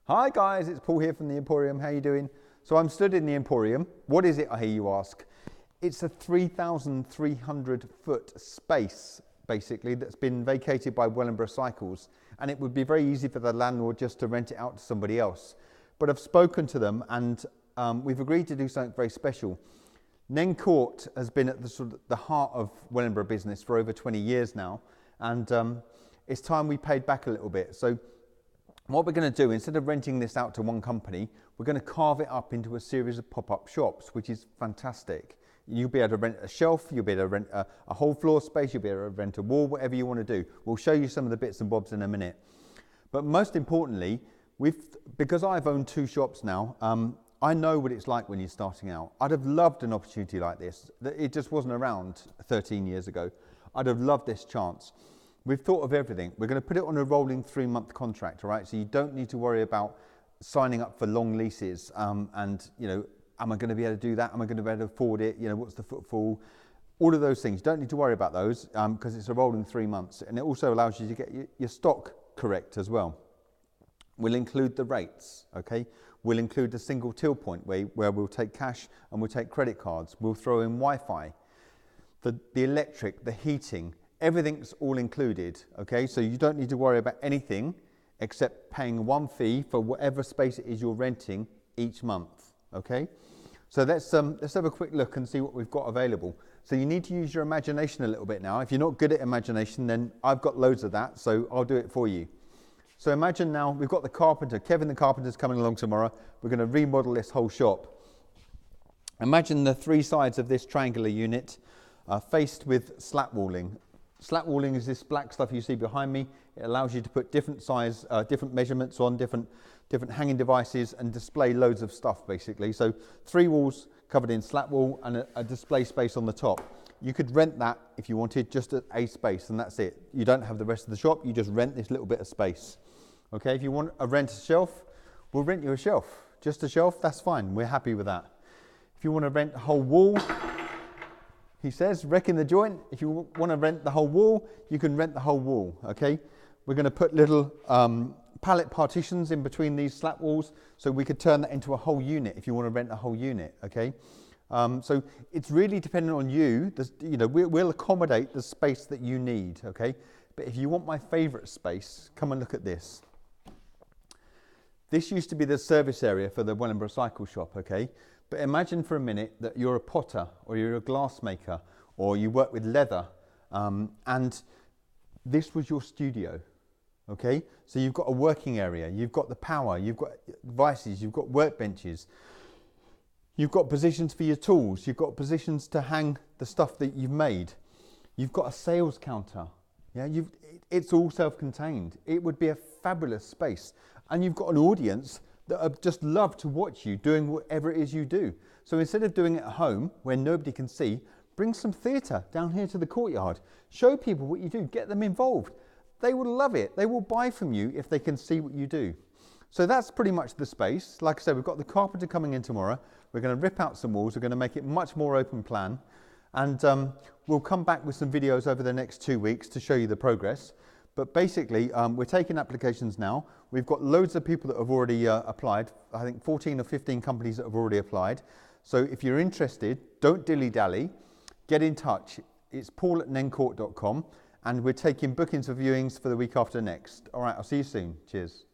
Hi guys, it's Paul here from the Emporium. How you doing? So I'm stood in the Emporium. What is it, I hear you ask? It's a 3,300 foot space, basically, that's been vacated by Wellingborough Cycles. And it would be very easy for the landlord just to rent it out to somebody else. But I've spoken to them and we've agreed to do something very special. Nen Court has been at the heart of Wellingborough business for over 20 years now. And it's time we paid back a little bit. So what we're going to do, instead of renting this out to one company, we're going to carve it up into a series of pop-up shops, which is fantastic. You'll be able to rent a shelf, you'll be able to rent a whole floor space, you'll be able to rent a wall, whatever you want to do. We'll show you some of the bits and bobs in a minute. But most importantly, because I've owned 2 shops now, I know what it's like when you're starting out. I'd have loved an opportunity like this. It just wasn't around 13 years ago. I'd have loved this chance. We've thought of everything. We're going to put it on a rolling 3-month contract, all right? So you don't need to worry about signing up for long leases and, you know, am I going to be able to do that? Am I going to be able to afford it? You know, what's the footfall? All of those things. You don't need to worry about those because it's a rolling 3 months. And it also allows you to get your stock correct as well. We'll include the rates, okay? We'll include the single till point where we'll take cash and we'll take credit cards. We'll throw in Wi-Fi, the electric, the heating. Everything's all included, okay? So you don't need to worry about anything except paying one fee for whatever space it is you're renting each month, okay? So let's have a quick look and see what we've got available. So you need to use your imagination a little bit now. If you're not good at imagination, then I've got loads of that, so I'll do it for you. So imagine now we've got the carpenter, Kevin the carpenter's coming along tomorrow. We're going to remodel this whole shop. Imagine the 3 sides of this triangular unit faced with slat walling. Slat walling is this black stuff you see behind me. It allows you to put different size, different measurements on different hanging devices and display loads of stuff basically. So 3 walls covered in slat wall and a display space on the top. You could rent that if you wanted, just at a space, and that's it. You don't have the rest of the shop, you just rent this little bit of space. Okay, if you want to rent a shelf, we'll rent you a shelf. Just a shelf, that's fine, we're happy with that. If you want to rent a whole wall, he says, wrecking the joint. If you want to rent the whole wall, you can rent the whole wall, okay? We're going to put little pallet partitions in between these slat walls so we could turn that into a whole unit if you want to rent a whole unit, okay? So it's really dependent on you. You know, we'll accommodate the space that you need, okay? But if you want my favourite space, come and look at this. This used to be the service area for the Wellingborough Cycle Shop, okay? But imagine for a minute that you're a potter or you're a glass maker or you work with leather and this was your studio, okay? So you've got a working area, you've got the power, you've got devices, you've got workbenches, you've got positions for your tools, you've got positions to hang the stuff that you've made, you've got a sales counter, yeah? It's all self-contained. It would be a fabulous space. And you've got an audience that just love to watch you doing whatever it is you do. So instead of doing it at home where nobody can see, bring some theatre down here to the courtyard. Show people what you do, get them involved. They will love it. They will buy from you if they can see what you do. So that's pretty much the space. Like I said, we've got the carpenter coming in tomorrow. We're going to rip out some walls. We're going to make it much more open plan. And we'll come back with some videos over the next 2 weeks to show you the progress. But basically, we're taking applications now. We've got loads of people that have already applied. I think 14 or 15 companies that have already applied. So if you're interested, don't dilly-dally. Get in touch. It's paul@nencourt.com. And we're taking bookings for viewings for the week after next. All right, I'll see you soon. Cheers.